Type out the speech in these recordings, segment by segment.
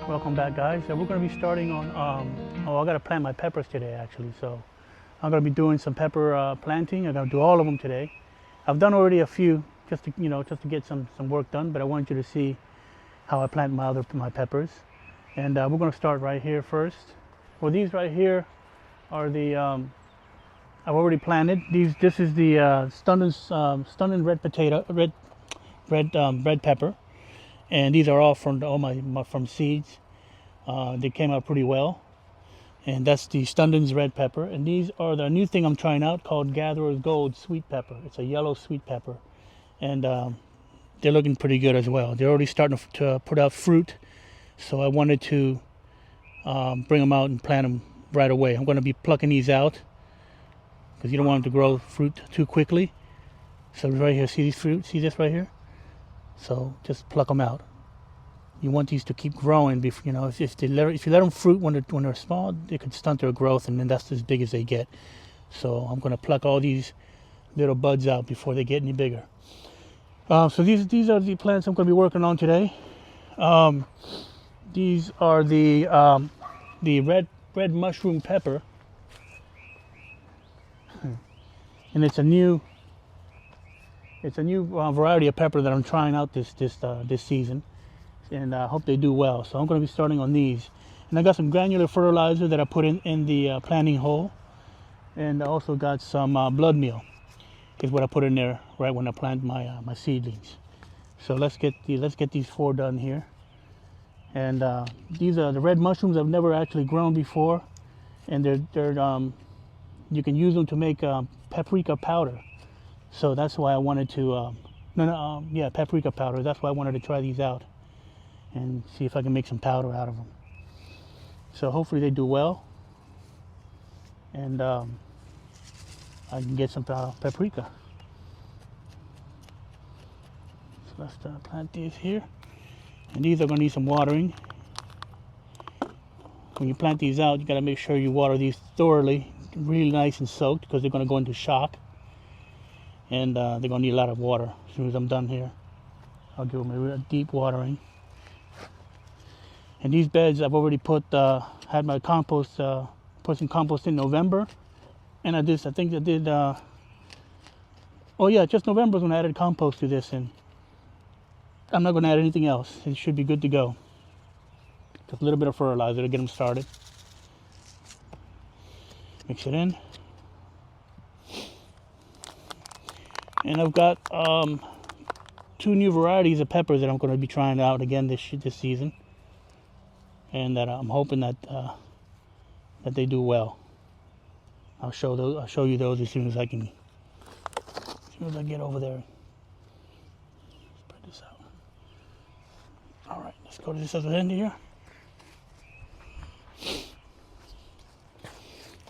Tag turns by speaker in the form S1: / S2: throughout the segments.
S1: Welcome back, guys. So we're going to be starting on I got to plant my peppers today actually, so I'm going to be doing some pepper planting. I'm going to do all of them today. I've done already a few just to just to get some work done, but I want you to see how I plant my peppers. And we're going to start right here first. Well, these right here are the I've already planted these. This is the stunning red pepper, and these are all from from seeds. They came out pretty well, and that's the Stundon's red pepper. And these are the new thing I'm trying out called Gatherer's Gold sweet pepper. It's a yellow sweet pepper, and they're looking pretty good as well. They're already starting to put out fruit, so I wanted to bring them out and plant them right away. I'm going to be plucking these out because you don't want them to grow fruit too quickly. So right here, see these fruit? See this right here? So just pluck them out. You want these to keep growing. If you let them fruit when they're small, they could stunt their growth, and then that's as big as they get. So I'm going to pluck all these little buds out before they get any bigger. So these are the plants I'm going to be working on today. These are the red mushroom pepper, and it's a new variety of pepper that I'm trying out this season, and I hope they do well. So I'm going to be starting on these, and I got some granular fertilizer that I put in the planting hole, and I also got some blood meal, is what I put in there right when I plant my seedlings. So let's get these 4 done here. And these are the red mushrooms I've never actually grown before, and they're you can use them to make paprika powder. So that's why I wanted to paprika powder. That's why I wanted to try these out and see if I can make some powder out of them. So hopefully they do well, and I can get some paprika. So let's plant these here, and these are going to need some watering. When you plant these out, you got to make sure you water these thoroughly, really nice and soaked, because they're going to go into shock, and they're going to need a lot of water. As soon as I'm done here, I'll give them a real deep watering. And these beds I've already had my compost, put some compost in November, and just November is when I added compost to this, and I'm not going to add anything else. It should be good to go. Just a little bit of fertilizer to get them started. Mix it in. And I've got 2 new varieties of peppers that I'm going to be trying out again this season, and that I'm hoping that they do well. I'll show you those as soon as I get over there. Spread this out. All right, let's go to this other end here.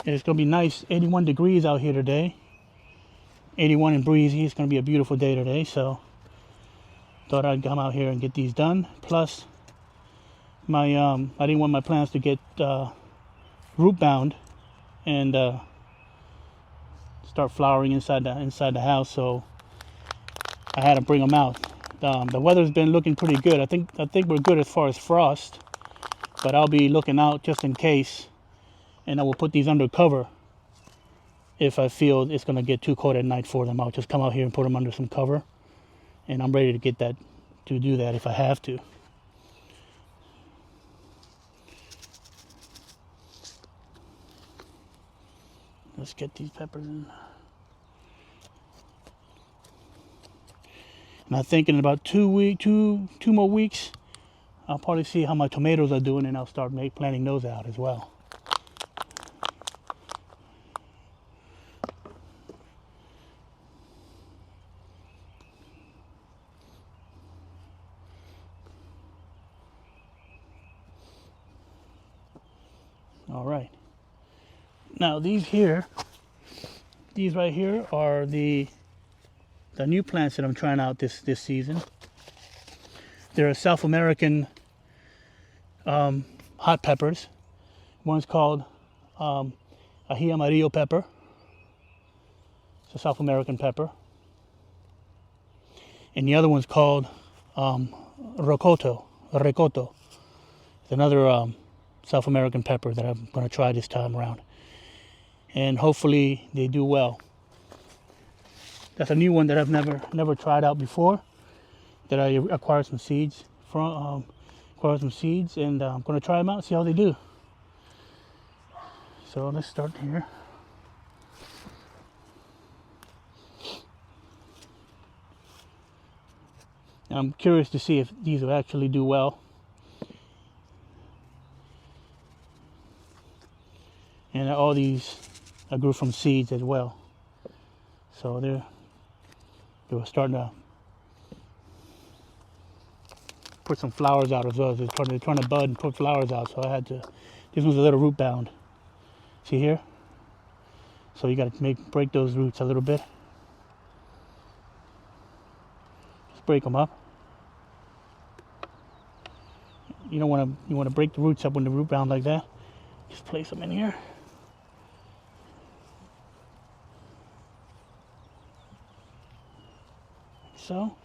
S1: And it's going to be nice, 81 degrees out here today. 81 and breezy. It's going to be a beautiful day today, so thought I'd come out here and get these done. Plus, I didn't want my plants to get root bound and start flowering inside the house, so I had to bring them out. The weather's been looking pretty good. I think we're good as far as frost, but I'll be looking out just in case, and I will put these under cover. If I feel it's going to get too cold at night for them, I'll just come out here and put them under some cover, and I'm ready to do that if I have to. Let's get these peppers in. And I think in about 2 more weeks, I'll probably see how my tomatoes are doing, and I'll start planting those out as well. All right. Now these right here are the new plants that I'm trying out this season. They're South American hot peppers. One's called ají amarillo pepper. It's a South American pepper. And the other one's called ricotta. It's It's another South American pepper that I'm going to try this time around. And hopefully they do well. That's a new one that I've never tried out before, that I acquired some seeds from. And I'm going to try them out and see how they do. So let's start here. I'm curious to see if these will actually do well. And all these I grew from seeds as well. So they were starting to put some flowers out as well. They're trying to bud and put flowers out. So I had to, this one's a little root bound. See here? So you got to break those roots a little bit. Just break them up. You want to break the roots up when the root bound like that. Just place them in here. So.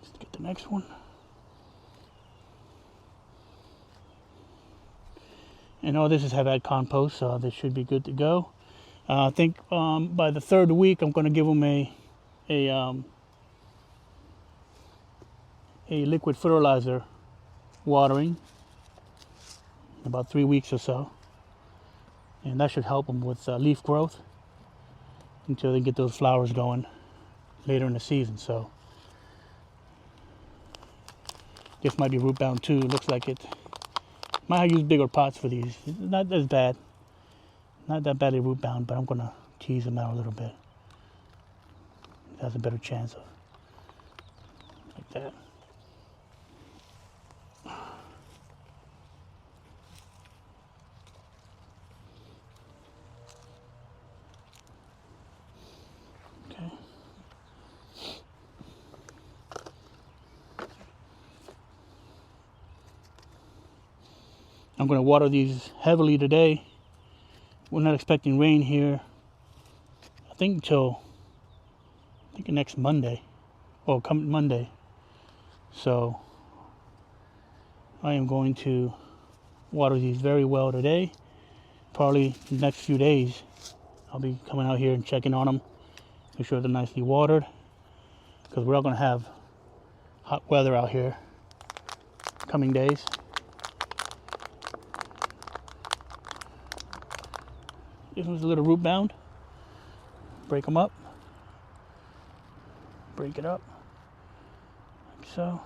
S1: Let's get the next one. And all this is have had compost, so this should be good to go. I think by the third week, I'm going to give them a liquid fertilizer watering, about 3 weeks or so, and that should help them with leaf growth until they get those flowers going later in the season. So this might be root bound too. Looks like it. Might use bigger pots for these. It's not as bad. Not that badly root bound, but I'm gonna tease them out a little bit. It has a better chance of like that. Okay. I'm going to water these heavily today. We're not expecting rain here, I think until next Monday, or come Monday. So I am going to water these very well today. Probably the next few days I'll be coming out here and checking on them, make sure they're nicely watered, because we're all going to have hot weather out here coming days. This one's a little root bound. Break them up. Break it up like so.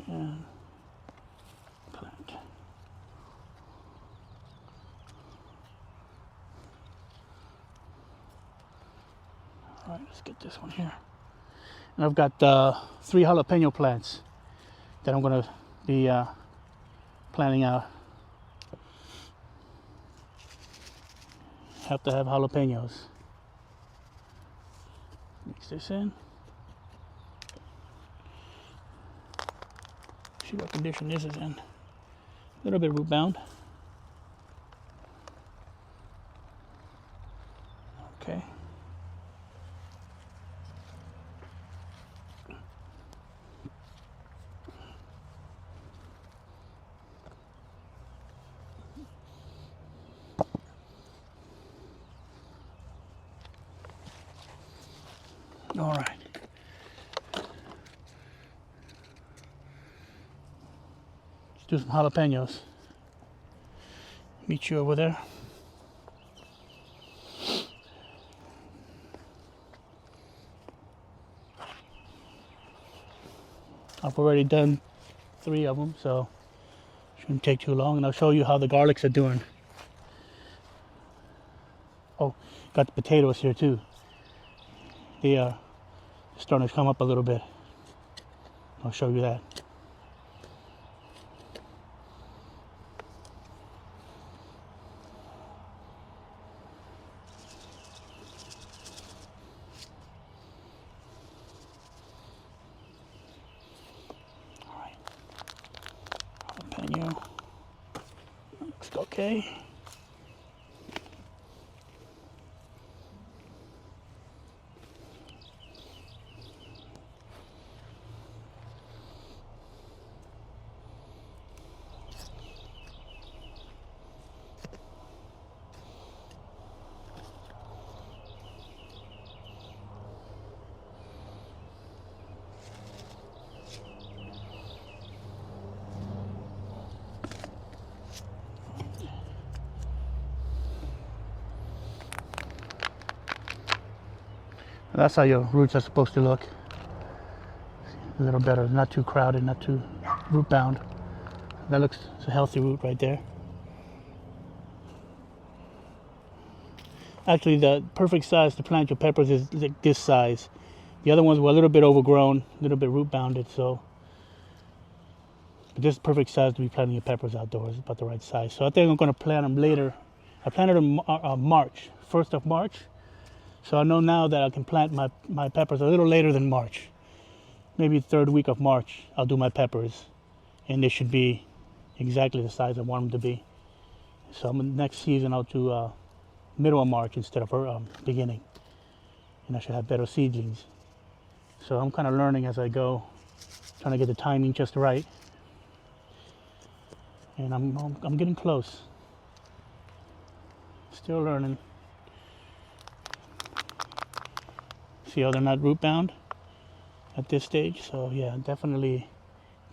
S1: And plant. All right, let's get this one here. And I've got 3 jalapeno plants that I'm going to be planting out. Have to have jalapenos. Mix this in. See what condition this is in. A little bit root bound. Okay. All right. Let's do some jalapenos. Meet you over there. I've already done 3 of them, so shouldn't take too long, and I'll show you how the garlics are doing. Oh, got the potatoes here too. They are starting to come up a little bit. I'll show you that. All right. Jalapeno. Looks okay. That's how your roots are supposed to look. A little better, not too crowded, not too root bound. That looks a healthy root right there. Actually, the perfect size to plant your peppers is like this size. The other ones were a little bit overgrown, a little bit root bounded, so but this is perfect size to be planting your peppers outdoors. About the right size. So I think I'm going to plant them later. I planted them March, 1st of March. So I know now that I can plant my peppers a little later than March. Maybe the 3rd week of March, I'll do my peppers. And they should be exactly the size I want them to be. So next season I'll do middle of March instead of beginning. And I should have better seedlings. So I'm kind of learning as I go, trying to get the timing just right. And I'm getting close. Still learning. See how they're not root bound at this stage? So yeah, definitely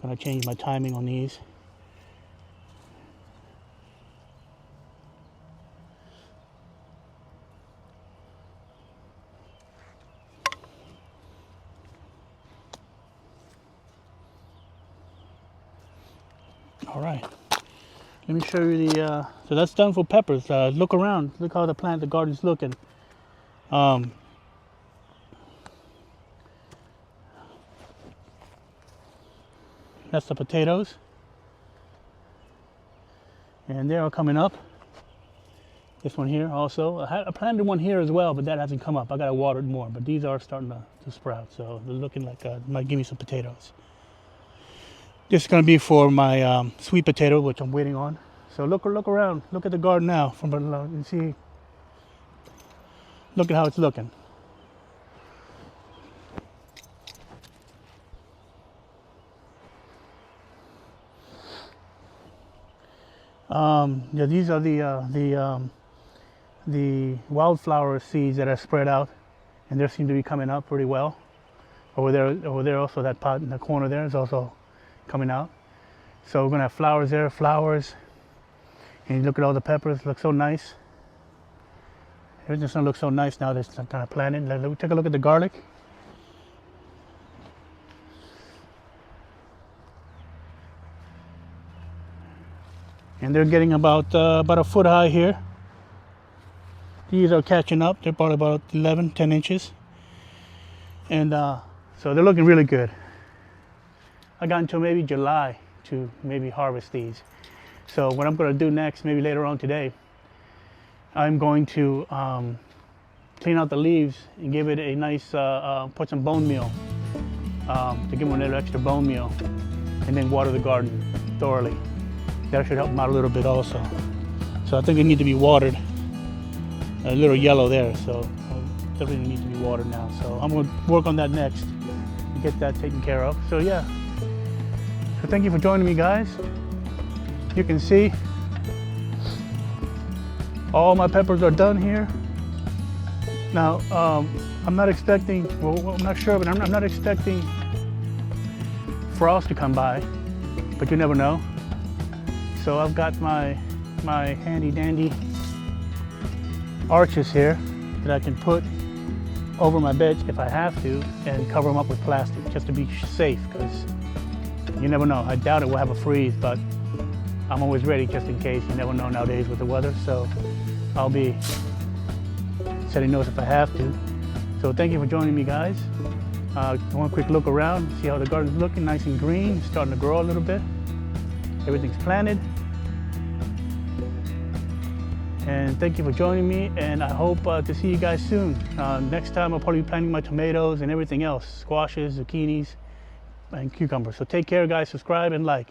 S1: gonna change my timing on these. All right. Let me show you the, so that's done for peppers. Look around, look how the garden's looking. That's the potatoes. And they're all coming up. This one here also. I planted one here as well, but that hasn't come up. I gotta water it more, but these are starting to sprout. So they're looking like, might give me some potatoes. This is going to be for my sweet potato, which I'm waiting on. So look around. Look at the garden now from below and see. Look at how it's looking. Yeah, these are the wildflower seeds that are spread out, and they seem to be coming up pretty well. Over there, also that pot in the corner there is also coming out. So we're gonna have flowers there, flowers. And you look at all the peppers, look so nice. Everything's gonna look so nice now that it's kind of planted. Let me take a look at the garlic. And they're getting about a foot high here. These are catching up. They're probably about 11, 10 inches. And so they're looking really good. I got until maybe July to maybe harvest these. So what I'm going to do next, maybe later on today, I'm going to clean out the leaves and give it a nice, put some bone meal to give them a little extra bone meal, and then water the garden thoroughly. That should help them out a little bit also. So I think they need to be watered. A little yellow there, so definitely need to be watered now. So I'm going to work on that next and get that taken care of. So yeah. So thank you for joining me, guys. You can see all my peppers are done here. Now, I'm not expecting, well, I'm not sure, but I'm not expecting frost to come by, but you never know. So I've got my handy dandy arches here that I can put over my beds if I have to, and cover them up with plastic just to be safe, because you never know. I doubt it will have a freeze, but I'm always ready just in case. You never know nowadays with the weather, so I'll be setting those if I have to. So thank you for joining me, guys. One quick look around, see how the garden's looking, nice and green, starting to grow a little bit. Everything's planted. And thank you for joining me, and I hope to see you guys soon. Next time I'll probably be planting my tomatoes and everything else, squashes, zucchinis, and cucumbers. So take care, guys. Subscribe and like.